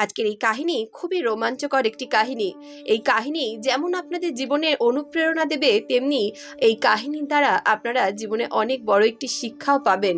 আজকের এই কাহিনী খুবই রোমাঞ্চকর একটি কাহিনী। এই কাহিনী যেমন আপনাদের জীবনে অনুপ্রেরণা দেবে, তেমনি এই কাহিনীর দ্বারা আপনারা জীবনে অনেক বড় একটি শিক্ষাও পাবেন।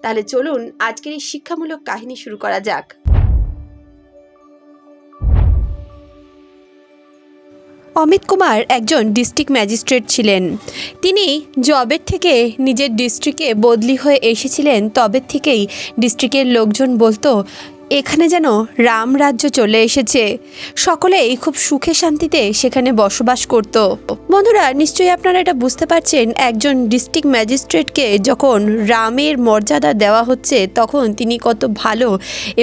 তাহলে চলুন আজকের এই শিক্ষামূলক কাহিনী শুরু করা যাক। অমিত কুমার একজন ডিস্ট্রিক্ট ম্যাজিস্ট্রেট ছিলেন। তিনি জবের থেকে নিজের ডিস্ট্রিক্টে বদলি হয়ে এসেছিলেন। তবে থেকেই ডিস্ট্রিক্টের লোকজন বলতো এখানে যেন রামরাজ্য চলে এসেছে। সকলেই খুব সুখে শান্তিতে সেখানে বসবাস করত। বন্ধুরা, নিশ্চয়ই আপনারা এটা বুঝতে পারছেন, একজন ডিস্ট্রিক্ট ম্যাজিস্ট্রেটকে যখন রামের মর্যাদা দেওয়া হচ্ছে তখন তিনি কত ভালো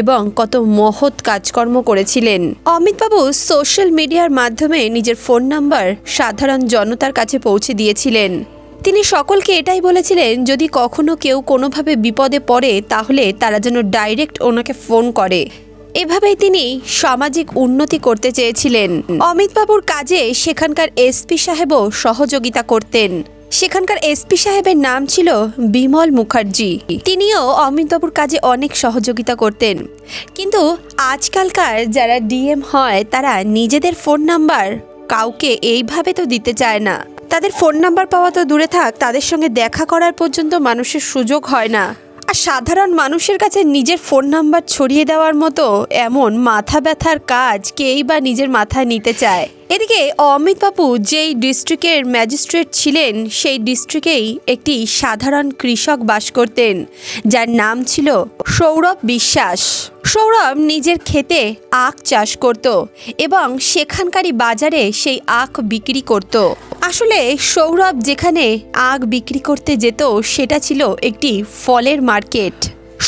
এবং কত মহৎ কাজকর্ম করেছিলেন। অমিতবাবু সোশ্যাল মিডিয়ার মাধ্যমে নিজের ফোন নাম্বার সাধারণ জনতার কাছে পৌঁছে দিয়েছিলেন। তিনি সকলকে এটাই বলেছিলেন, যদি কখনো কেউ কোনোভাবে বিপদে পড়ে তাহলে তারা যেন ডাইরেক্ট ওনাকে ফোন করে। এভাবেই তিনি সামাজিক উন্নতি করতে চেয়েছিলেন। অমিতবাবুর কাজে সেখানকার এসপি সাহেবও সহযোগিতা করতেন। সেখানকার এসপি সাহেবের নাম ছিল বিমল মুখার্জি। তিনিও অমিতবাবুর কাজে অনেক সহযোগিতা করতেন। কিন্তু আজকালকার যারা ডিএম হয় তারা নিজেদের ফোন নাম্বার কাউকে এইভাবে তো দিতে চায় না। তাদের ফোন নাম্বার পাওয়া তো দূরে থাক, তাদের সঙ্গে দেখা করার পর্যন্ত মানুষের সুযোগ হয় না। আর সাধারণ মানুষের কাছে নিজের ফোন নাম্বার ছড়িয়ে দেওয়ার মতো এমন মাথা ব্যথার কাজ কেই বা নিজের মাথায় নিতে চায়। এদিকে অমিতবাবু যেই ডিস্ট্রিক্টের ম্যাজিস্ট্রেট ছিলেন সেই ডিস্ট্রিক্টেই একটি সাধারণ কৃষক বাস করতেন, যার নাম ছিল সৌরভ বিশ্বাস। সৌরভ নিজের ক্ষেতে আখ চাষ করত এবং সেখানকারই বাজারে সেই আখ বিক্রি করত। আসলে সৌরভ যেখানে আখ বিক্রি করতে যেত সেটা ছিল একটি ফলের মার্কেট।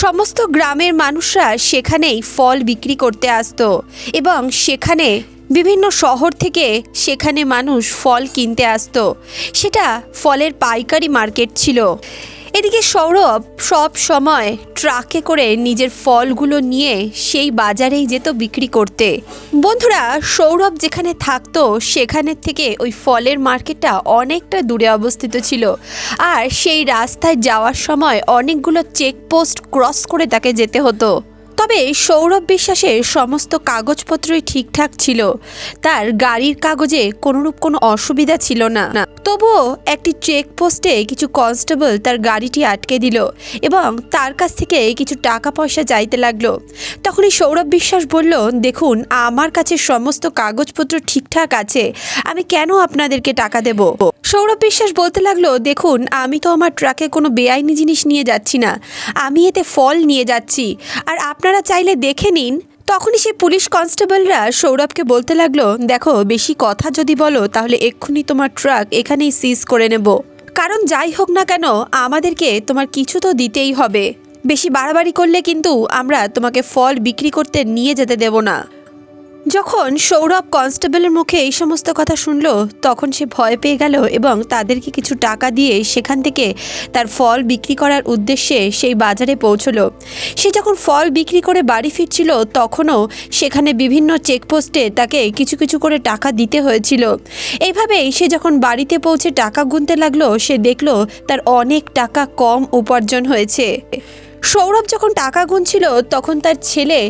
সমস্ত গ্রামের মানুষরা সেখানেই ফল বিক্রি করতে আসতো এবং সেখানে বিভিন্ন শহর থেকে সেখানে মানুষ ফল কিনতে আসতো। সেটা ফলের পাইকারি মার্কেট ছিল। এদিকে সৌরভ সব সময় ট্রাকে করে নিজের ফলগুলো নিয়ে সেই বাজারেই যেত বিক্রি করতে। বন্ধুরা, সৌরভ যেখানে থাকতো সেখানের থেকে ওই ফলের মার্কেটটা অনেকটা দূরে অবস্থিত ছিল। আর সেই রাস্তায় যাওয়ার সময় অনেকগুলো চেকপোস্ট ক্রস করে তাকে যেতে হতো। তবে সৌরভ বিশ্বাসের সমস্ত কাগজপত্রই ঠিকঠাক ছিল। তার গাড়ির কাগজে কোনোরূপ কোনো অসুবিধা ছিল না। তবুও একটি চেকপোস্টে কিছু কনস্টেবল তার গাড়িটি আটকে দিল এবং তার কাছ থেকে কিছু টাকা পয়সা চাইতে লাগলো। তখনই সৌরভ বিশ্বাস বলল, দেখুন, আমার কাছে সমস্ত কাগজপত্র ঠিকঠাক আছে, আমি কেন আপনাদেরকে টাকা দেব? সৌরভ বিশ্বাস বলতে লাগলো, দেখুন, আমি তো আমার ট্রাকে কোনো বেআইনি জিনিস নিয়ে যাচ্ছি না, আমি এতে ফল নিয়ে যাচ্ছি, আর আপনারা চাইলে দেখে নিন। তখনই সেই পুলিশ কনস্টেবলরা সৌরভকে বলতে লাগলো, দেখো, বেশি কথা যদি বলো তাহলে এক্ষুনি তোমার ট্রাক এখানেই সিজ করে নেব। কারণ যাই হোক না কেন আমাদেরকে তোমার কিছু তো দিতেই হবে। বেশি বাড়াবাড়ি করলে কিন্তু আমরা তোমাকে ফল বিক্রি করতে নিয়ে যেতে দেব না। যখন সৌরভ কনস্টেবলের মুখে এই সমস্ত কথা শুনল তখন সে ভয় পেয়ে গেল এবং তাদেরকে কিছু টাকা দিয়ে সেখান থেকে তার ফল বিক্রি করার উদ্দেশ্যে সেই বাজারে পৌঁছলো। সে যখন ফল বিক্রি করে বাড়ি ফিরছিল তখনও সেখানে বিভিন্ন চেকপোস্টে তাকে কিছু কিছু করে টাকা দিতে হয়েছিল। এইভাবেই সে যখন বাড়িতে পৌঁছে টাকা গুনতে লাগলো সে দেখলো তার অনেক টাকা কম উপার্জন হয়েছে। সৌরভ যখন টাকা গুনছিল তখন তার ছেলে,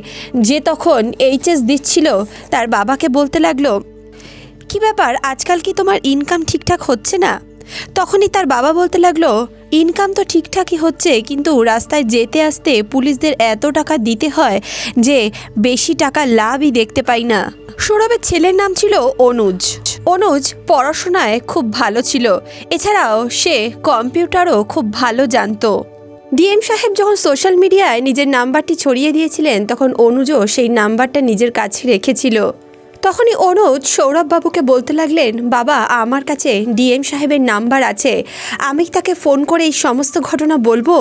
যে তখন এইচএস দিচ্ছিল, তার বাবাকে বলতে লাগলো, কি ব্যাপার, আজকাল কি তোমার ইনকাম ঠিকঠাক হচ্ছে না? তখনই তার বাবা বলতে লাগলো, ইনকাম তো ঠিকঠাকই হচ্ছে, কিন্তু রাস্তায় যেতে আসতে পুলিশদের এত টাকা দিতে হয় যে বেশি টাকা লাভই দেখতে পাই না। সৌরভের ছেলের নাম ছিল অনুজ। অনুজ পড়াশোনায় খুব ভালো ছিল, এছাড়াও সে কম্পিউটারও খুব ভালো জানতো। ডিএম সাহেব যখন সোশ্যাল মিডিয়ায় নিজের নাম্বারটি ছড়িয়ে দিয়েছিলেন তখন অনুজও সেই নাম্বারটা নিজের কাছে রেখেছিল। তখনই অনুজ সৌরভবাবুকে বলতে লাগলেন, বাবা, আমার কাছে ডিএম সাহেবের নাম্বার আছে, আমি তাকে ফোন করে এই সমস্ত ঘটনা বলবো?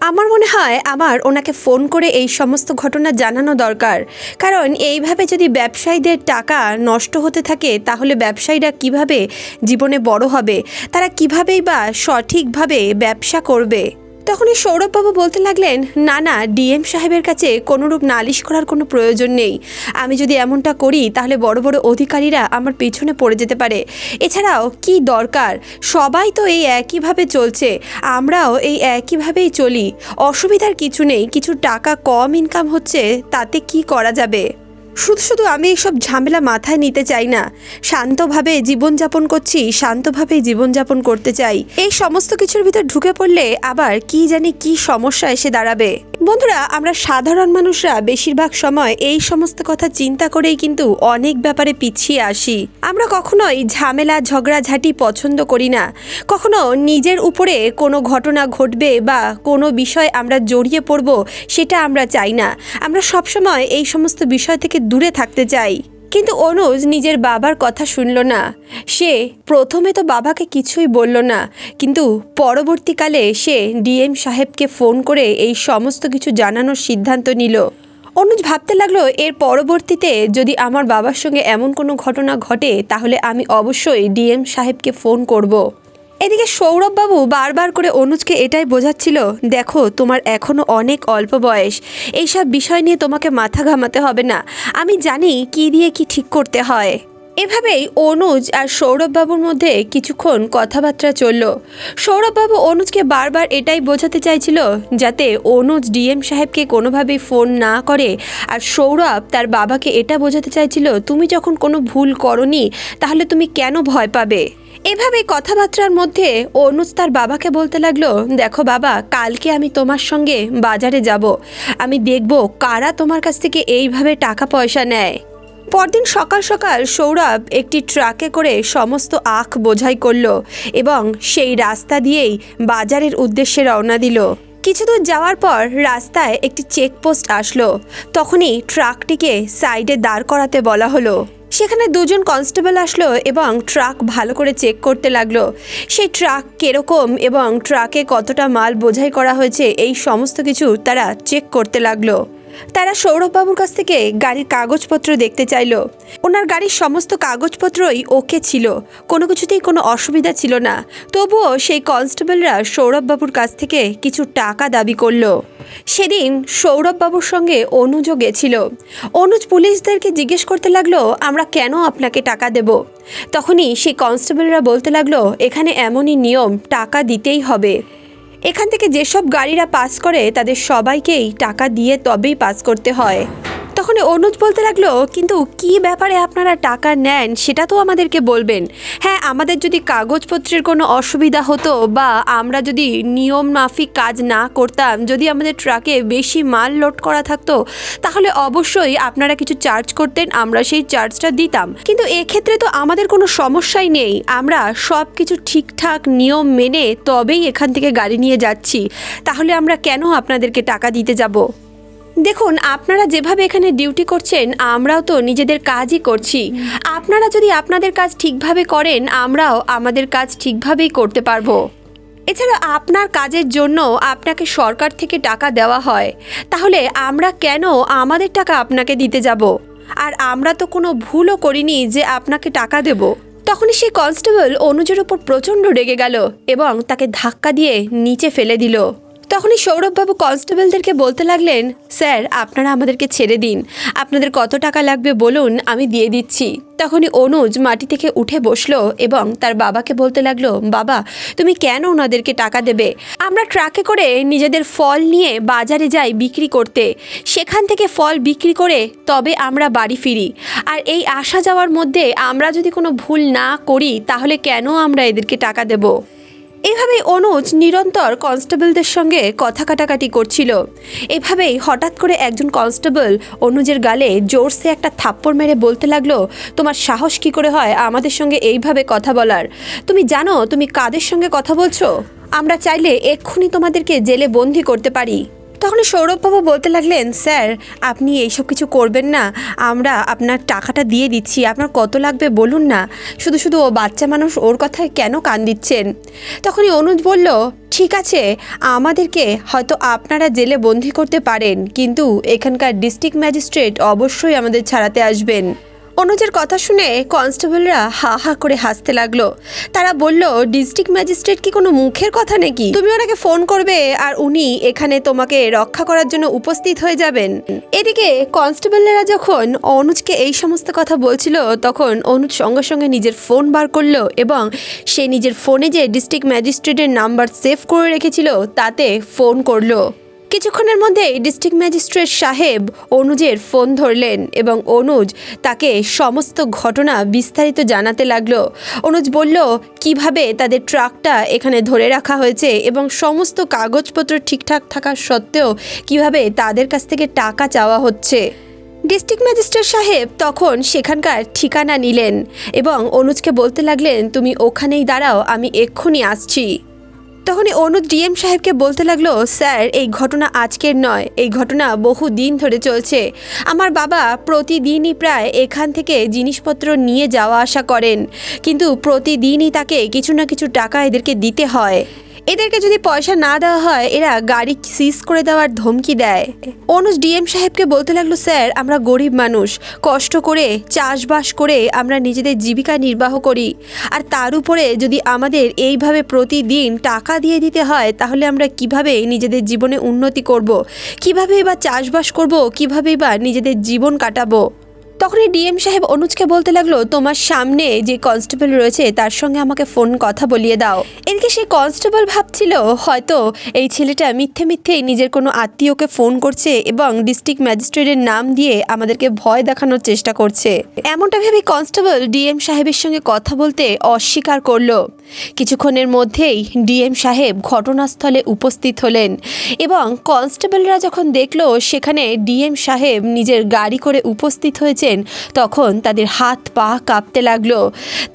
আমার মনে হয় আমার ওনাকে ফোন করে এই সমস্ত ঘটনা জানানো দরকার। কারণ এইভাবে যদি ব্যবসায়ীদের টাকা নষ্ট হতে থাকে তাহলে ব্যবসায়ীরা কিভাবে জীবনে বড় হবে, তারা কিভাবেই বা সঠিকভাবে ব্যবসা করবে? তখনই সৌরভবাবু বলতে লাগলেন, না না, ডিএম সাহেবের কাছে কোনোরূপ নালিশ করার কোনো প্রয়োজন নেই। আমি যদি এমনটা করি তাহলে বড় বড় অধিকারীরা আমার পেছনে পড়ে যেতে পারে। এছাড়াও কি দরকার, সবাই তো এই একইভাবে চলছে, আমরাও এই একইভাবেই চলি, অসুবিধার কিছু নেই, কিছু টাকা কম ইনকাম হচ্ছে, তাতে কি করা যাবে? শুধু শুধু আমি এইসব ঝামেলা মাথায় নিতে চাই না। শান্তভাবে জীবনযাপন করছি, শান্তভাবেই জীবনযাপন করতে চাই। এই সমস্ত কিছুর ভিতর ঢুকে পড়লে আবার কি জানি কি সমস্যা এসে দাঁড়াবে। বন্ধুরা, আমরা সাধারণ মানুষরা বেশিরভাগ সময় এই সমস্ত কথা চিন্তা করেই কিন্তু অনেক ব্যাপারে পিছিয়ে আসি। আমরা কখনোই ঝামেলা ঝগড়াঝাটি পছন্দ করি না। কখনো নিজের উপরে কোনো ঘটনা ঘটবে বা কোনো বিষয় আমরা জড়িয়ে পড়ব সেটা আমরা চাই না। আমরা সবসময় এই সমস্ত বিষয় থেকে দূরে থাকতে চাই। কিন্তু অনুজ নিজের বাবার কথা শুনল না। সে প্রথমে তো বাবাকে কিছুই বলল না, কিন্তু পরবর্তীকালে সে ডিএম সাহেবকে ফোন করে এই সমস্ত কিছু জানানোর সিদ্ধান্ত নিল। অনুজ ভাবতে লাগলো, এর পরবর্তীতে যদি আমার বাবার সঙ্গে এমন কোনো ঘটনা ঘটে তাহলে আমি অবশ্যই ডিএম সাহেবকে ফোন করব। এদিকে সৌরভবাবু বারবার করে অনুজকে এটাই বোঝাচ্ছিল, দেখো তোমার এখনও অনেক অল্প বয়স, এইসব বিষয় নিয়ে তোমাকে মাথা ঘামাতে হবে না, আমি জানি কি দিয়ে কি ঠিক করতে হয়। এভাবেই অনুজ আর সৌরভবাবুর মধ্যে কিছুক্ষণ কথাবার্তা চলল। সৌরভবাবু অনুজকে বারবার এটাই বোঝাতে চাইছিল যাতে অনুজ ডিএম সাহেবকে কোনোভাবেই ফোন না করে, আর সৌরভ তার বাবাকে এটা বোঝাতে চাইছিল তুমি যখন কোনো ভুল করনি তাহলে তুমি কেন ভয় পাবে। এভাবে কথাবার্তার মধ্যে অনুজ তার বাবাকে বলতে লাগলো, দেখো বাবা, কালকে আমি তোমার সঙ্গে বাজারে যাব, আমি দেখব কারা তোমার কাছ থেকে এইভাবে টাকা পয়সা নেয়। পরদিন সকাল সকাল সৌরভ একটি ট্রাকে করে সমস্ত আখ বোঝাই করলো এবং সেই রাস্তা দিয়েই বাজারের উদ্দেশ্যে রওনা দিল। কিছু দূর যাওয়ার পর রাস্তায় একটি চেকপোস্ট আসলো। তখনই ট্রাকটিকে সাইডে দাঁড় করাতে বলা হলো। সেখানে দুজন কনস্টেবল আসলো এবং ট্রাক ভালো করে চেক করতে লাগলো। সেই ট্রাক কিরকম এবং ট্রাকে কতটা মাল বোঝাই করা হয়েছে এই সমস্ত কিছু তারা চেক করতে লাগলো। তারা সৌরভবাবুর কাছ থেকে গাড়ির কাগজপত্র দেখতে চাইলো। ওনার গাড়ির সমস্ত কাগজপত্রই ওকে ছিল, কোনো কিছুতেই কোনো অসুবিধা ছিল না। তবুও সেই কনস্টেবলরা সৌরভবাবুর কাছ থেকে কিছু টাকা দাবি করলো। সেদিন সৌরভবাবুর সঙ্গে অনুজও গেছিল। অনুজ পুলিশদেরকে জিজ্ঞেস করতে লাগলো, আমরা কেন আপনাকে টাকা দেব? তখনই সেই কনস্টেবলরা বলতে লাগলো, এখানে এমনই নিয়ম, টাকা দিতেই হবে। এখান থেকে যেসব গাড়িরা পাস করে তাদের সবাইকেই টাকা দিয়ে তবেই পাস করতে হয়। তখন অনুজ বলতে লাগলো, কিন্তু কি ব্যাপারে আপনারা টাকা নেন সেটা তো আমাদেরকে বলবেন। হ্যাঁ, আমাদের যদি কাগজপত্রের কোনো অসুবিধা হতো বা আমরা যদি নিয়ম মাফিক কাজ না করতাম, যদি আমাদের ট্রাকে বেশি মাল লোড করা থাকতো তাহলে অবশ্যই আপনারা কিছু চার্জ করতেন, আমরা সেই চার্জটা দিতাম। কিন্তু এক্ষেত্রে তো আমাদের কোনো সমস্যাই নেই, আমরা সব কিছু ঠিকঠাক নিয়ম মেনে তবেই এখান থেকে গাড়ি নিয়ে যাচ্ছি, তাহলে আমরা কেন আপনাদেরকে টাকা দিতে যাব? দেখুন, আপনারা যেভাবে এখানে ডিউটি করছেন আমরাও তো নিজেদের কাজই করছি। আপনারা যদি আপনাদের কাজ ঠিকভাবে করেন আমরাও আমাদের কাজ ঠিকভাবেই করতে পারবো। এছাড়া আপনার কাজের জন্য আপনাকে সরকার থেকে টাকা দেওয়া হয়, তাহলে আমরা কেন আমাদের টাকা আপনাকে দিতে যাব? আর আমরা তো কোনো ভুলও করিনি যে আপনাকে টাকা দেব। তখনই সেই কনস্টেবল অনুজের উপর প্রচণ্ড রেগে গেল এবং তাকে ধাক্কা দিয়ে নিচে ফেলে দিল। তখনই সৌরভবাবু কনস্টেবলদেরকে বলতে লাগলেন, স্যার আপনারা আমাদেরকে ছেড়ে দিন, আপনাদের কত টাকা লাগবে বলুন, আমি দিয়ে দিচ্ছি। তখনই অনুজ মাটি থেকে উঠে বসলো এবং তার বাবাকে বলতে লাগলো, বাবা তুমি কেন ওনাদেরকে টাকা দেবে? আমরা ট্রাকে করে নিজেদের ফল নিয়ে বাজারে যাই বিক্রি করতে, সেখান থেকে ফল বিক্রি করে তবে আমরা বাড়ি ফিরি। আর এই আসা যাওয়ার মধ্যে আমরা যদি কোনো ভুল না করি তাহলে কেন আমরা এদেরকে টাকা দেব? এভাবেই অনুজ নিরন্তর কনস্টেবলদের সঙ্গে কথা কাটাকাটি করছিল। এভাবেই হঠাৎ করে একজন কনস্টেবল অনুজের গালে জোরসে একটা থাপ্পড় মেরে বলতে লাগলো, তোমার সাহস কি করে হয় আমাদের সঙ্গে এইভাবে কথা বলার? তুমি জানো তুমি কাদের সঙ্গে কথা বলছো? আমরা চাইলে এক্ষুনি তোমাদেরকে জেলে বন্দি করতে পারি। তখন সৌরভবাবু বলতে লাগলেন, স্যার আপনি এইসব কিছু করবেন না, আমরা আপনার টাকাটা দিয়ে দিচ্ছি, আপনার কত লাগবে বলুন না, শুধু শুধু ও বাচ্চা মানুষ, ওর কথায় কেন কান দিচ্ছেন? তখনই অনুজ বলল, ঠিক আছে আমাদেরকে হয়তো আপনারা জেলে বন্দি করতে পারেন, কিন্তু এখানকার ডিস্ট্রিক্ট ম্যাজিস্ট্রেট অবশ্যই আমাদের ছাড়াতে আসবেন। অনুজের কথা শুনে কনস্টেবলরা হা হা করে হাসতে লাগলো। তারা বলল, ডিস্ট্রিক্ট ম্যাজিস্ট্রেট কি কোনো মুখের কথা নাকি? তুমি ওনাকে ফোন করবে আর উনি এখানে তোমাকে রক্ষা করার জন্য উপস্থিত হয়ে যাবেন। এদিকে কনস্টেবলরা যখন অনুজকে এই সমস্ত কথা বলছিল তখন অনুজ সঙ্গে সঙ্গে নিজের ফোন বার করলো এবং সে নিজের ফোনে যে ডিস্ট্রিক্ট ম্যাজিস্ট্রেটের নাম্বার সেভ করে রেখেছিল তাতে ফোন করলো। কিছুক্ষণের মধ্যেই ডিস্ট্রিক্ট ম্যাজিস্ট্রেট সাহেব অনুজের ফোন ধরলেন এবং অনুজ তাকে সমস্ত ঘটনা বিস্তারিত জানাতে লাগলো। অনুজ বলল কিভাবে তাদের ট্রাকটা এখানে ধরে রাখা হয়েছে এবং সমস্ত কাগজপত্র ঠিকঠাক থাকা সত্ত্বেও কিভাবে তাদের কাছ থেকে টাকা চাওয়া হচ্ছে। ডিস্ট্রিক্ট ম্যাজিস্ট্রেট সাহেব তখন সেখানকার ঠিকানা নিলেন এবং অনুজকে বলতে লাগলেন, তুমি ওখানেই দাঁড়াও, আমি এক্ষুনি আসছি। তখনই অনুজ ডিএম সাহেবকে বলতে লাগলো, স্যার এই ঘটনা আজকের নয়, এই ঘটনা বহু দিন ধরে চলছে। আমার বাবা প্রতিদিনই প্রায় এখান থেকে জিনিসপত্র নিয়ে যাওয়া আসা করেন, কিন্তু প্রতিদিনই তাকে কিছু না কিছু টাকা এদেরকে দিতে হয়। এদেরকে যদি পয়সা না দেওয়া হয় এরা গাড়ি সিজ করে দেওয়ার ধমকি দেয়। অনুজ ডিএম সাহেবকে বলতে লাগলো, স্যার আমরা গরিব মানুষ, কষ্ট করে চাষবাস করে আমরা নিজেদের জীবিকা নির্বাহ করি, আর তার উপরে যদি আমাদের এইভাবে প্রতিদিন টাকা দিয়ে দিতে হয় তাহলে আমরা কিভাবে নিজেদের জীবনে উন্নতি করব, কিভাবেই বা চাষবাস করব, কিভাবেই বা নিজেদের জীবন কাটাবো। তখনই ডিএম সাহেব অনুজকে বলতে লাগলো, তোমার সামনে যে কনস্টেবল রয়েছে তার সঙ্গে আমাকে ফোন কথা বলিয়ে দাও। এদিকে সেই কনস্টেবল ভাবছিল হয়তো এই ছেলেটা মিথ্যে মিথ্যেই নিজের কোনো আত্মীয়কে ফোন করছে এবং ডিস্ট্রিক্ট ম্যাজিস্ট্রেটের নাম দিয়ে আমাদেরকে ভয় দেখানোর চেষ্টা করছে। এমনটা ভেবে কনস্টেবল ডিএম সাহেবের সঙ্গে কথা বলতে অস্বীকার করলো। কিছুক্ষণের মধ্যেই ডিএম সাহেব ঘটনাস্থলে উপস্থিত হলেন এবং কনস্টেবলরা যখন দেখলো সেখানে ডিএম সাহেব নিজের গাড়ি করে উপস্থিত হয়েছেন তখন তাদের হাত পা কাঁপতে লাগলো।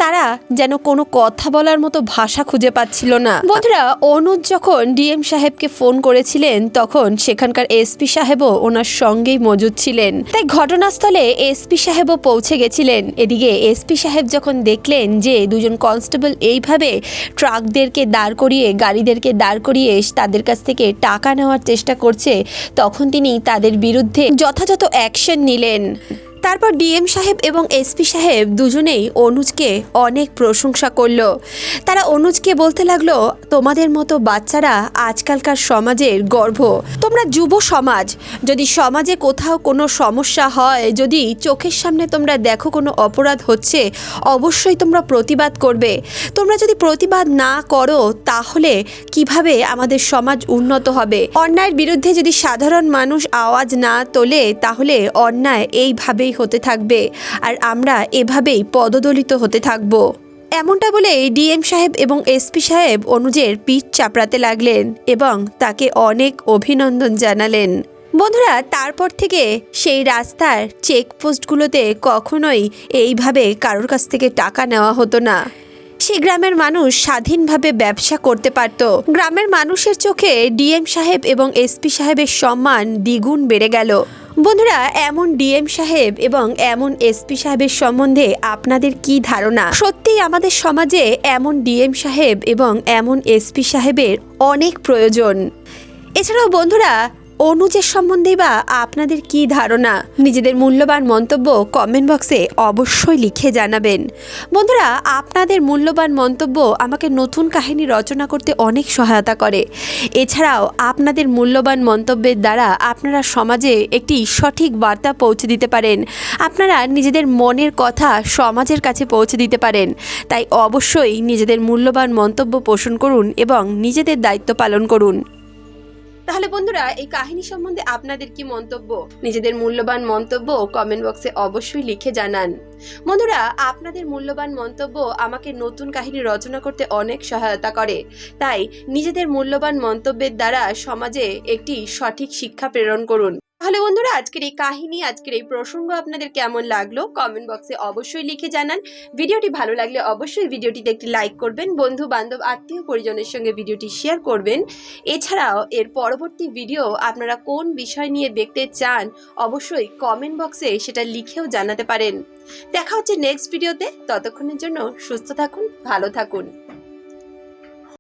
তারা যেন কোনো কথা বলার মতো ভাষা খুঁজে পাচ্ছিল না। বন্ধুরা, অনুজ যখন ডিএম সাহেবকে ফোন করেছিলেন তখন সেখানকার এসপি সাহেবও ওনার সঙ্গেই মজুদ ছিলেন, তাই ঘটনাস্থলে এসপি সাহেবও পৌঁছে গেছিলেন। এদিকে এসপি সাহেব যখন দেখলেন যে দুজন কনস্টেবল এইভাবে ট্রাকদেরকে দাঁড় করিয়ে গাড়িদেরকে দাঁড় করিয়ে তাদের কাছ থেকে টাকা নেওয়ার চেষ্টা করছে তখন তিনি তাদের বিরুদ্ধে যথাযথ অ্যাকশন নিলেন। তারপর ডিএম সাহেব এবং এসপি সাহেব দুজনেই অনুজকে অনেক প্রশংসা করলো। তারা অনুজকে বলতে লাগলো, তোমাদের মতো বাচ্চারা আজকালকার সমাজের গর্ব, তোমরা যুব সমাজ, যদি সমাজে কোথাও কোনো সমস্যা হয়, যদি চোখের সামনে তোমরা দেখো কোনো অপরাধ হচ্ছে, অবশ্যই তোমরা প্রতিবাদ করবে। তোমরা যদি প্রতিবাদ না করো তাহলে কিভাবে আমাদের সমাজ উন্নত হবে? অন্যায়ের বিরুদ্ধে যদি সাধারণ মানুষ আওয়াজ না তোলে তাহলে অন্যায় এইভাবেই হতে থাকবে আর আমরা এভাবেই পদদলিত হতে থাকব। এমনটা বলে ডিএম সাহেব এবং এসপি সাহেব অনুজের পিঠ চাপড়াতে লাগলেন এবং তাকে অনেক অভিনন্দন জানালেন। বন্ধুরা, তারপর থেকে সেই রাস্তার চেকপোস্টগুলোতে কখনোই এইভাবে কারোর কাছ থেকে টাকা নেওয়া হতো না। সেই গ্রামের মানুষ স্বাধীনভাবে ব্যবসা করতে পারত। গ্রামের মানুষের চোখে ডিএম সাহেব এবং এসপি সাহেবের সম্মান দ্বিগুণ বেড়ে গেল। বন্ধুরা, এমন ডিএম সাহেব এবং এমন এসপি সাহেবের সম্বন্ধে আপনাদের কি ধারণা? সত্যিই আমাদের সমাজে এমন ডিএম সাহেব এবং এমন এসপি সাহেবের অনেক প্রয়োজন। এছাড়াও বন্ধুরা, অনুজের সম্বন্ধে বা আপনাদের কি ধারণা? নিজেদের মূল্যবান মন্তব্য কমেন্ট বক্সে অবশ্যই লিখে জানাবেন। বন্ধুরা, আপনাদের মূল্যবান মন্তব্য আমাকে নতুন কাহিনী রচনা করতে অনেক সহায়তা করে। এছাড়াও আপনাদের মূল্যবান মন্তব্যের দ্বারা আপনারা সমাজে একটি সঠিক বার্তা পৌঁছে দিতে পারেন। আপনারা নিজেদের মনের কথা সমাজের কাছে পৌঁছে দিতে পারেন। তাই অবশ্যই নিজেদের মূল্যবান মন্তব্য পোষণ করুন এবং নিজেদের দায়িত্ব পালন করুন। তাহলে বন্ধুরা, এই কাহিনী সম্বন্ধে আপনাদের কি মন্তব্য? নিজেদের মূল্যবান মন্তব্য কমেন্ট বক্সে অবশ্যই লিখে জানান। বন্ধুরা, আপনাদের মূল্যবান মন্তব্য আমাকে নতুন কাহিনী রচনা করতে অনেক সহায়তা করে। তাই নিজেদের মূল্যবান মন্তব্যের দ্বারা সমাজে একটি সঠিক শিক্ষা প্রেরণ করুন। তাহলে বন্ধুরা, আজকের এই কাহিনী, আজকের এই প্রসঙ্গ আপনাদের কেমন লাগলো কমেন্ট বক্সে অবশ্যই লিখে জানান। ভিডিওটি ভালো লাগলে অবশ্যই ভিডিওটিতে একটি লাইক করবেন, বন্ধু বান্ধব আত্মীয় পরিজনের সঙ্গে ভিডিওটি শেয়ার করবেন। এছাড়াও এর পরবর্তী ভিডিও আপনারা কোন বিষয় নিয়ে দেখতে চান অবশ্যই কমেন্ট বক্সে সেটা লিখেও জানাতে পারেন। দেখা হচ্ছে নেক্সট ভিডিওতে। ততক্ষণের জন্য সুস্থ থাকুন, ভালো থাকুন।